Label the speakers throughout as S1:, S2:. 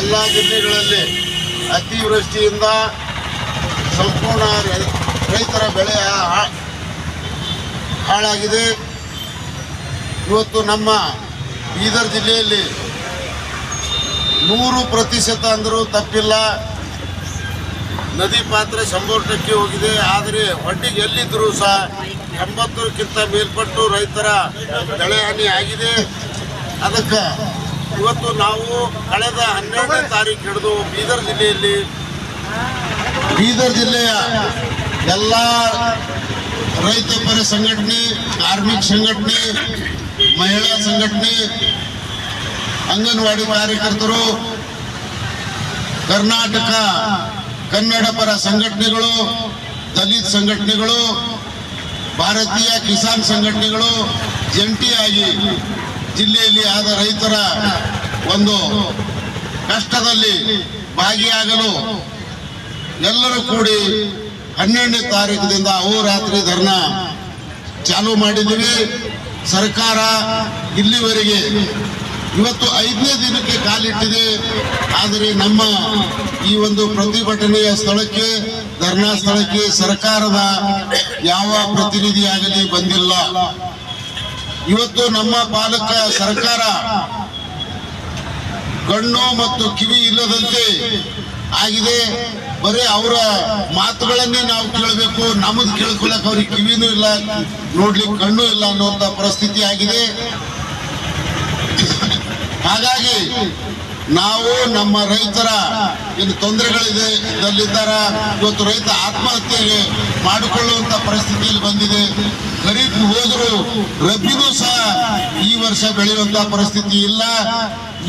S1: ಎಲ್ಲ ಜಿಲ್ಲೆಗಳಲ್ಲಿ ಅತಿವೃಷ್ಟಿಯಿಂದ ಸಂಪೂರ್ಣ ರೈತರ ಬೆಳೆ ಹಾಳಾಗಿದೆ. ಇವತ್ತು ನಮ್ಮ ಬೀದರ್ ಜಿಲ್ಲೆಯಲ್ಲಿ 100% ಅಂದರೂ ತಪ್ಪಿಲ್ಲ, ನದಿ ಪಾತ್ರ 100% ಹೋಗಿದೆ. ಆದರೆ ಒಟ್ಟಿಗೆ ಎಲ್ಲಿದ್ದರೂ ಸಹ 80ಕ್ಕಿಂತ ಮೇಲ್ಪಟ್ಟು ರೈತರ ಬೆಳೆ ಹಾನಿ ಆಗಿದೆ. ಅದಕ್ಕೆ ಇವತ್ತು ನಾವು ಕಳೆದ 12ನೇ ತಾರೀಕು ಹಿಡಿದು ಬೀದರ್ ಜಿಲ್ಲೆಯ ಎಲ್ಲ ರೈತ ಪರ ಸಂಘಟನೆ, ಕಾರ್ಮಿಕ ಸಂಘಟನೆ, ಮಹಿಳಾ ಸಂಘಟನೆ, ಅಂಗನವಾಡಿ ಕಾರ್ಯಕರ್ತರು, ಕರ್ನಾಟಕ ಕನ್ನಡ ಪರ ಸಂಘಟನೆಗಳು, ದಲಿತ ಸಂಘಟನೆಗಳು, ಭಾರತೀಯ ಕಿಸಾನ್ ಸಂಘಟನೆಗಳು ಜಂಟಿಯಾಗಿ ಜಿಲ್ಲೆಯಲ್ಲಿ ಆದ ರೈತರ ಒಂದು ಕಷ್ಟದಲ್ಲಿ ಭಾಗಿಯಾಗಲು ಎಲ್ಲರೂ ಕೂಡಿ 12ನೇ ತಾರೀಕಿನಿಂದ ಅಹೋರಾತ್ರಿ ಧರ್ನಾ ಚಾಲೂ ಮಾಡಿದ್ದೀವಿ. ಸರ್ಕಾರ ಇಲ್ಲಿವರೆಗೆ ಇವತ್ತು 5ನೇ ದಿನಕ್ಕೆ ಕಾಲಿಟ್ಟಿದೆ. ಆದರೆ ನಮ್ಮ ಈ ಒಂದು ಪ್ರತಿಭಟನೆಯ ಸ್ಥಳಕ್ಕೆ, ಧರ್ನಾ ಸ್ಥಳಕ್ಕೆ ಸರ್ಕಾರದ ಯಾವ ಪ್ರತಿನಿಧಿಯಾಗಲಿ ಬಂದಿಲ್ಲ. ಇವತ್ತು ನಮ್ಮ ಪಾಲಕ ಸರ್ಕಾರ ಕಣ್ಣು ಮತ್ತು ಕಿವಿ ಇಲ್ಲದಂತೆ ಆಗಿದೆ. ಬರೀ ಅವರ ಮಾತುಗಳನ್ನೇ ನಾವು ಕೇಳಬೇಕು, ನಮ್ಮದು ಕೇಳ್ಕೊಳ್ಳಕ್ಕೆ ಅವ್ರಿಗೆ ಕಿವಿನೂ ಇಲ್ಲ, ನೋಡ್ಲಿಕ್ಕೆ ಕಣ್ಣು ಇಲ್ಲ ಅನ್ನುವಂಥ ಪರಿಸ್ಥಿತಿ ಆಗಿದೆ. ಹಾಗಾಗಿ ನಾವು ನಮ್ಮ ರೈತರ ಏನು ತೊಂದರೆಗಳಿದೆ ಇವತ್ತು ರೈತ ಆತ್ಮಹತ್ಯೆಗೆ ಮಾಡಿಕೊಳ್ಳುವಂತ ಪರಿಸ್ಥಿತಿಯಲ್ಲಿ ಬಂದಿದೆ. ಖರೀಫ್ ಹೋದ್ರು ರಬ್ಬಿನೂ ಸಹ ಈ ವರ್ಷ ಬೆಳೆಯುವಂತ ಪರಿಸ್ಥಿತಿ ಇಲ್ಲ.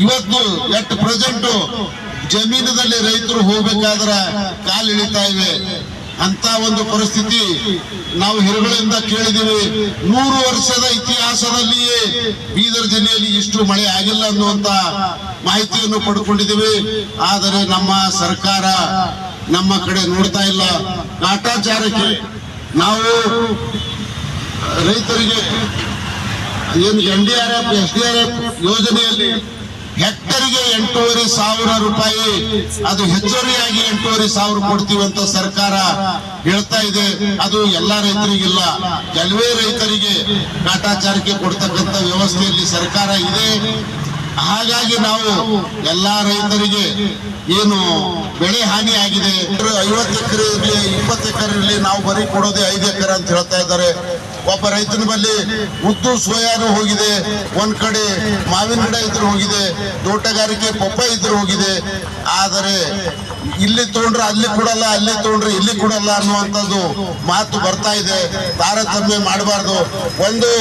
S1: ಇವತ್ತು ಎಟ್ ಪ್ರೆಸೆಂಟ್ ಜಮೀನಿನಲ್ಲಿ ರೈತರು ಹೋಗ್ಬೇಕಾದ್ರೆ ಕಾಲಿಳಿತಾ ಇವೆ. ಅಂತ ಒಂದು ಪರಿಸ್ಥಿತಿ ನಾವು ಹಿರುಗಳಿಂದ ಕೇಳಿದ್ದೀವಿ. 100 ವರ್ಷದ ಇತಿಹಾಸದಲ್ಲಿಯೇ ಬೀದರ್ ಜಿಲ್ಲೆಯಲ್ಲಿ ಇಷ್ಟು ಮಳೆ ಆಗಿಲ್ಲ ಅನ್ನುವಂತ ಮಾಹಿತಿಯನ್ನು ಪಡ್ಕೊಂಡಿದ್ದೀವಿ. ಆದರೆ ನಮ್ಮ ಸರ್ಕಾರ ನಮ್ಮ ಕಡೆ ನೋಡ್ತಾ ಇಲ್ಲ. ಕಾಟಾಚಾರಕ್ಕೆ ನಾವು ರೈತರಿಗೆ ಏನು NDRF SDRF ಯೋಜನೆಯಲ್ಲಿ ಹೆಕ್ಟರ್ಗೆ 8,500 ರೂಪಾಯಿ, ಅದು ಹೆಚ್ಚುವರಿಯಾಗಿ 8,500 ಕೊಡ್ತೀವಿ ಅಂತ ಸರ್ಕಾರ ಹೇಳ್ತಾ ಇದೆ. ಅದು ಎಲ್ಲಾ ರೈತರಿಗಿಲ್ಲ, ಕೆಲವೇ ರೈತರಿಗೆ ಕಾಟಾಚಾರಕ್ಕೆ ಕೊಡ್ತಕ್ಕಂಥ ವ್ಯವಸ್ಥೆಯಲ್ಲಿ ಸರ್ಕಾರ ಇದೆ. ಹಾಗಾಗಿ ನಾವು ಎಲ್ಲಾ ರೈತರಿಗೆ ಏನು ಬೆಳೆ ಹಾನಿ ಆಗಿದೆ 50 ಎಕರೆ ಇರಲಿ 20 ಎಕರೆ ಇರಲಿ ನಾವು ಬರೀ ಕೊಡೋದೇ 5 ಎಕರೆ ಅಂತ ಹೇಳ್ತಾ ಇದ್ದಾರೆ. ಒಬ್ಬ ರೈತನ ಬಳಿ ಉದ್ದು ಸೋಯಾನು ಹೋಗಿದೆ, ಒಂದ್ ಕಡೆ ಮಾವಿನ ಗಿಡ ಇದ್ರು ಹೋಗಿದೆ, ತೋಟಗಾರಿಕೆ ಪಪ್ಪಾಯ ಇದ್ರು ಹೋಗಿದೆ. ಆದರೆ ಇಲ್ಲಿ ತಗೊಂಡ್ರೆ ಅಲ್ಲಿ ಕೊಡಲ್ಲ, ಅಲ್ಲಿ ತಗೊಂಡ್ರೆ ಇಲ್ಲಿ ಕೊಡಲ್ಲ ಅನ್ನುವಂಥದ್ದು ಮಾತು ಬರ್ತಾ ಇದೆ. ತಾರತಮ್ಯ ಮಾಡಬಾರ್ದು. ಒಂದು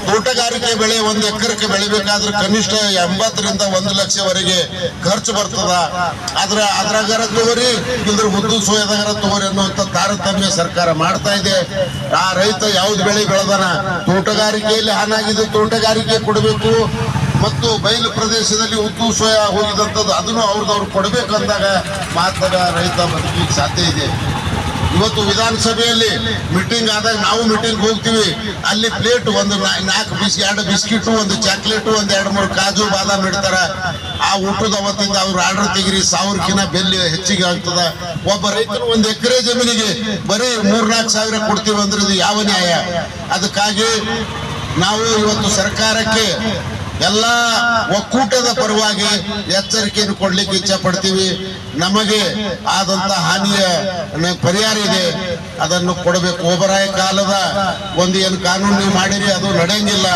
S1: ತೋಟಗಾರಿಕೆ ಬೆಳೆ 1 ಎಕರೆಗೆ ಬೆಳಿಬೇಕಾದ್ರೆ ಕನಿಷ್ಠ 80ರಿಂದ 1 ಲಕ್ಷವರೆಗೆ ಖರ್ಚು ಬರ್ತದ. ಅದ್ರಾಗಾರ ತಗೋರಿ, ಇಲ್ದ್ರ ಉದ್ದು ಸೋಯಾದಾಗಾರ ತಗೋರಿ ಅನ್ನುವಂಥ ತಾರತಮ್ಯ ಸರ್ಕಾರ ಮಾಡ್ತಾ ಇದೆ. ಆ ರೈತ ಯಾವ್ದು ಬೆಳೆ ಬೆಳೆದಾನ, ತೋಟಗಾರಿಕೆಯಲ್ಲಿ ಹಾನಾಗಿದ್ದು ತೋಟಗಾರಿಕೆ ಕೊಡಬೇಕು, ಮತ್ತು ಬಯಲು ಪ್ರದೇಶದಲ್ಲಿ ಉದ್ದು ಸೋಯಾ ಹೋಗಿದಂಥದ್ದು ಅದನ್ನು ಅವ್ರದವ್ರು ಕೊಡಬೇಕಂದಾಗ ಮಾತ್ರ ರೈತ ಬದುಕಲಿಕ್ಕೆ ಸಾಧ್ಯ ಇದೆ. ಇವತ್ತು ವಿಧಾನಸಭೆಯಲ್ಲಿ ಮೀಟಿಂಗ್ ಆದಾಗ ನಾವು ಮೀಟಿಂಗ್ ಹೋಗ್ತೀವಿ, ಅಲ್ಲಿ ಪ್ಲೇಟ್ 2 ಬಿಸ್ಕಿಟ್, 1 ಚಾಕ್ಲೇಟು, 2-3 ಕಾಜು ಬಾದಾಮ್ ಇಡ್ತಾರ. ಆ ಊಟದ ಅವತ್ತಿಂದ ಅವ್ರು ಆರ್ಡರ್ ತೆಗಿರಿ 1000ಕ್ಕಿಂತ ಬೆಲೆ ಹೆಚ್ಚಿಗೆ ಆಗ್ತದ. ಒಬ್ಬ ರೈತರು 1 ಎಕರೆ ಜಮೀನಿಗೆ ಬರೀ 3-4 ಸಾವಿರ ಕೊಡ್ತೀವಿ ಅಂದ್ರೆ ಇದು ಯಾವ ನ್ಯಾಯ? ಅದಕ್ಕಾಗಿ ನಾವು ಇವತ್ತು ಸರ್ಕಾರಕ್ಕೆ ಎಲ್ಲ ಒಕ್ಕೂಟದ ಪರವಾಗಿ ಎಚ್ಚರಿಕೆಯನ್ನು ಕೊಡ್ಲಿಕ್ಕೆ ಇಚ್ಛೆ ಪಡ್ತೀವಿ. ನಮಗೆ ಆದಂತ ಹಾನಿಯ ಪರಿಹಾರ ಇದೆ, ಅದನ್ನು ಕೊಡಬೇಕು. ಒಬ್ಬರಾಯ ಕಾಲದ ಒಂದು ಏನು ಕಾನೂನು ನೀವು ಮಾಡಿರಿ ಅದು ನಡೆಯಂಗಿಲ್ಲ.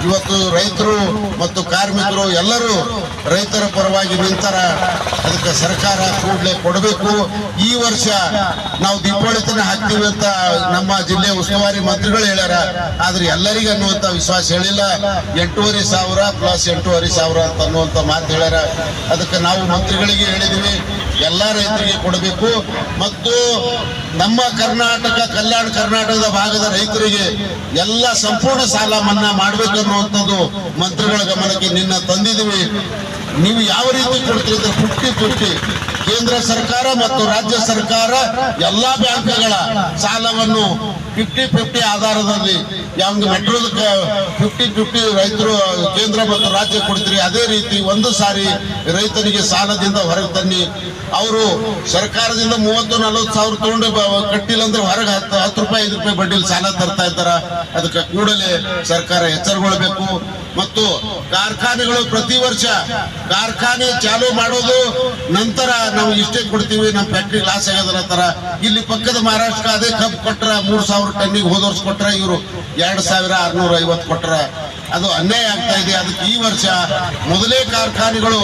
S1: ಇವತ್ತು ರೈತರು ಮತ್ತು ಕಾರ್ಮಿಕರು ಎಲ್ಲರೂ ರೈತರ ಪರವಾಗಿ ನಿಂತರ. ಅದಕ್ಕೆ ಸರ್ಕಾರ ಕೂಡಲೇ ಕೊಡಬೇಕು. ಈ ವರ್ಷ ನಾವು ದೀಪಾವಳಿ ತನ ಹಾಕ್ತೀವಿ ಅಂತ ನಮ್ಮ ಜಿಲ್ಲೆ ಉಸ್ತುವಾರಿ ಮಂತ್ರಿಗಳು ಹೇಳ್ಯಾರ. ಆದ್ರೆ ಎಲ್ಲರಿಗೂ ಅನ್ನುವಂತ ವಿಶ್ವಾಸ ಹೇಳಿಲ್ಲ. 8,500 ಪ್ಲಸ್ 8,500 ಅಂತ ಅನ್ನುವಂತ ಮಾತು ಹೇಳ್ಯಾರ. ಅದಕ್ಕೆ ನಾವು ಮಂತ್ರಿಗಳಿಗೆ ಹೇಳಿದೀವಿ, ಎಲ್ಲಾ ರೈತರಿಗೆ ಕೊಡಬೇಕು. ಮತ್ತು ನಮ್ಮ ಕಲ್ಯಾಣ ಕರ್ನಾಟಕದ ಭಾಗದ ರೈತರಿಗೆ ಎಲ್ಲ ಸಂಪೂರ್ಣ ಸಾಲ ಮನ್ನಾ ಮಾಡ್ಬೇಕನ್ನುವಂಥದ್ದು ಮಂತ್ರಿಗಳ ಗಮನಕ್ಕೆ ನಿನ್ನ ತಂದಿದ್ದೀವಿ. ನೀವು ಯಾವ ರೀತಿ ಕೊಡ್ತೀರಿ 50-50 ಕೇಂದ್ರ ಸರ್ಕಾರ ಮತ್ತು ರಾಜ್ಯ ಸರ್ಕಾರ ಎಲ್ಲಾ ಬ್ಯಾಂಕ್ಗಳ ಸಾಲವನ್ನು 50-50 ಆಧಾರದಲ್ಲಿ ಯಾವ್ದು ಮೆಟ್ರೋದ 50-50 ರೈತರು ಕೇಂದ್ರ ಮತ್ತು ರಾಜ್ಯ ಕೊಡ್ತೀರಿ, ಅದೇ ರೀತಿ ಒಂದು ಸಾರಿ ರೈತನಿಗೆ ಸಾಲದಿಂದ ಹೊರಗೆ ತನ್ನಿ. ಅವರು ಸರ್ಕಾರದಿಂದ 30-40 ಸಾವಿರ ತಗೊಂಡು ಕಟ್ಟಿಲ್ಲ ಅಂದ್ರೆ ಹೊರಗೆ 10 ರೂಪಾಯಿ 5 ರೂಪಾಯಿ ಬಡ್ಡಿಲಿ ಸಾಲ ತರ್ತಾ ಇದ್ದಾರ. ಅದಕ್ಕೆ ಕೂಡಲೇ ಸರ್ಕಾರ ಎಚ್ಚರಗೊಳ್ಳಬೇಕು. ಮತ್ತು ಕಾರ್ಖಾನೆಗಳು ಪ್ರತಿ ವರ್ಷ ಕಾರ್ಖಾನೆ ಚಾಲೂ ಮಾಡೋದು ನಂತರ ನಾವು ಇಷ್ಟೇ ಕೊಡ್ತೀವಿ, ನಮ್ಮ ಫ್ಯಾಕ್ಟ್ರಿ ಲಾಸ್ ಆಗ್ಯದರ. ಇಲ್ಲಿ ಪಕ್ಕದ ಮಹಾರಾಷ್ಟ್ರ ಅದೇ ಕಬ್ಬು ಕೊಟ್ರ 3,000 ಟನ್ನಿಗೆ ಹೋದ ವರ್ಷ ಕೊಟ್ರ, ಇವರು 2,650 ಕೊಟ್ರ. ಅದು ಅನ್ಯಾಯ ಆಗ್ತಾ ಇದೆ. ಅದಕ್ಕೆ ಈ ವರ್ಷ ಮೊದಲೇ ಕಾರ್ಖಾನೆಗಳು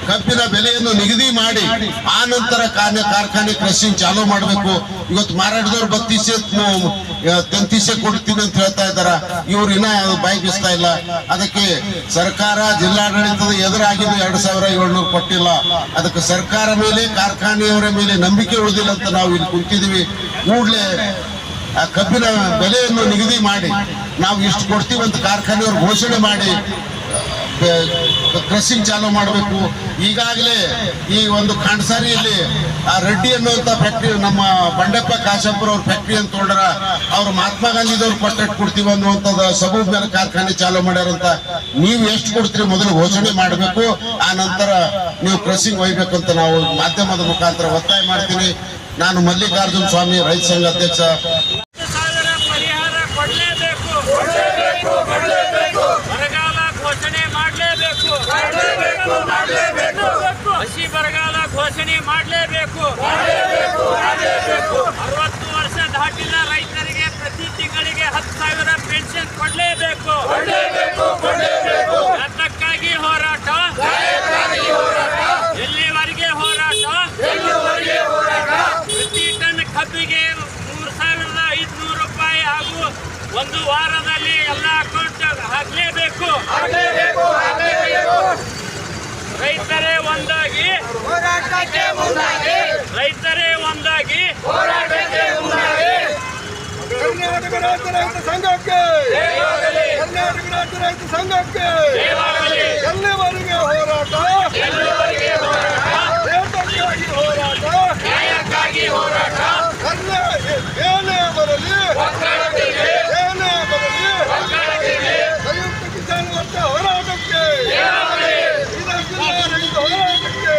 S1: ಕಬ್ಬಿನ ಬೆಲೆಯನ್ನು ನಿಗದಿ ಮಾಡಿ ಆ ನಂತರ ಕಾರ್ಖಾನೆ ಕ್ರಷಿಂಗ್ ಚಾಲೂ ಮಾಡಬೇಕು. ಇವತ್ತು ಮಾರಾಟದವ್ರು 33 ಕೊಡ್ತೀನಿ ಅಂತ ಹೇಳ್ತಾ ಇದ್ದಾರ, ಇವ್ರು ಇನ್ನ ಬಾಯಿ ಬೀಸ್ತಾ ಇಲ್ಲ. ಅದಕ್ಕೆ ಸರ್ಕಾರ ಜಿಲ್ಲಾಡಳಿತದ ಎದುರಾಗಿದ್ದು 2,700 ಕೊಟ್ಟಿಲ್ಲ. ಅದಕ್ಕೆ ಸರ್ಕಾರ ಮೇಲೆ ಕಾರ್ಖಾನೆಯವರ ಮೇಲೆ ನಂಬಿಕೆ ಉಳಿದಿಲ್ಲ ಅಂತ ನಾವು ಇಲ್ಲಿ ಕುಂತಿದೀವಿ. ಕೂಡಲೇ ಆ ಕಬ್ಬಿನ ಬೆಲೆಯನ್ನು ನಿಗದಿ ಮಾಡಿ ನಾವು ಇಷ್ಟು ಕೊಡ್ತೀವಿ ಅಂತ ಕಾರ್ಖಾನೆಯವರು ಘೋಷಣೆ ಮಾಡಿ ಕ್ರಷಿಂಗ್ ಚಾಲೂ ಮಾಡಬೇಕು. ಈಗಾಗಲೇ ಈ ಒಂದು ಖಾಂಡ್ಸಾರಿಯಲ್ಲಿ ಆ ರೆಡ್ಡಿ ಅನ್ನುವಂತ ಫ್ಯಾಕ್ಟ್ರಿ, ನಮ್ಮ ಬಂಡೆಪ್ಪ ಕಾಶಪ್ಪರ ಅವ್ರ ಫ್ಯಾಕ್ಟ್ರಿ ಅಂತ ತೊಗೊಂಡ್ರ, ಅವ್ರು ಮಹಾತ್ಮ ಗಾಂಧಿದವ್ರು ಕೊಟ್ಟು ಕೊಡ್ತೀವಿ ಅನ್ನುವಂಥದ್ದು ಸಬೂಬ್ ಮೇಲೆ ಕಾರ್ಖಾನೆ ಚಾಲೂ ಮಾಡ್ಯಾರಂತ. ನೀವು ಎಷ್ಟು ಕೊಡ್ತೀರಿ ಮೊದಲು ಘೋಷಣೆ ಮಾಡಬೇಕು, ಆ ನಂತರ ನೀವು ಕ್ರಷಿಂಗ್ ಒಯ್ಬೇಕಂತ ನಾವು ಮಾಧ್ಯಮದ ಮುಖಾಂತರ ಒತ್ತಾಯ ಮಾಡ್ತೀನಿ. ನಾನು ಮಲ್ಲಿಕಾರ್ಜುನ ಸ್ವಾಮಿ, ರೈತ ಸಂಘ ಅಧ್ಯಕ್ಷ.
S2: ಪರಿಹಾರ ಕೊಡಲೇಬೇಕು, ಬರಗಾಲ ಘೋಷಣೆ ಮಾಡಲೇಬೇಕು, ಹಸಿ ಬರಗಾಲ ಘೋಷಣೆ ಮಾಡಲೇಬೇಕು. 60 ವರ್ಷ ದಾಟಿಲ್ಲ ರೈತರಿಗೆ ಪ್ರತಿ ತಿಂಗಳಿಗೆ 10,000 ಪೆನ್ಷನ್ ಕೊಡಲೇಬೇಕು. ಅದಕ್ಕಾಗಿ ಹೋರಾಟ, ಎಲ್ಲಿವರೆಗೆ ಹೋರಾಟ? ಪ್ರತಿ ಟನ್ ಕಬ್ಬಿಗೆ 3,500 ರೂಪಾಯಿ ಹಾಗೂ 1 ವಾರದಲ್ಲಿ ಎಲ್ಲ ಅಕೌಂಟ್ ಹಾಕಲೇಬೇಕು. ರೈತರೇ ಒಂದಾಗಿ, ರೈತರೇ ಒಂದಾಗಿ.
S3: ಕರ್ನಾಟಕ ರಾಜ್ಯ ರೈತ ಸಂಘಕ್ಕೆ, ಕರ್ನಾಟಕ ರಾಜ್ಯ ರೈತ ಸಂಘಕ್ಕೆ ಎಲ್ಲಿವರೆಗೆ ಹೋರಾಟ? ಏನೇ ಬರಲಿ, ಏನೇ ಬರಲಿ, ಸಂಯುಕ್ತ ಕಿಸಾನ್ ಮೋರ್ಚಾ ಹೋರಾಟಕ್ಕೆ, ರೈತ ಹೋರಾಟಕ್ಕೆ.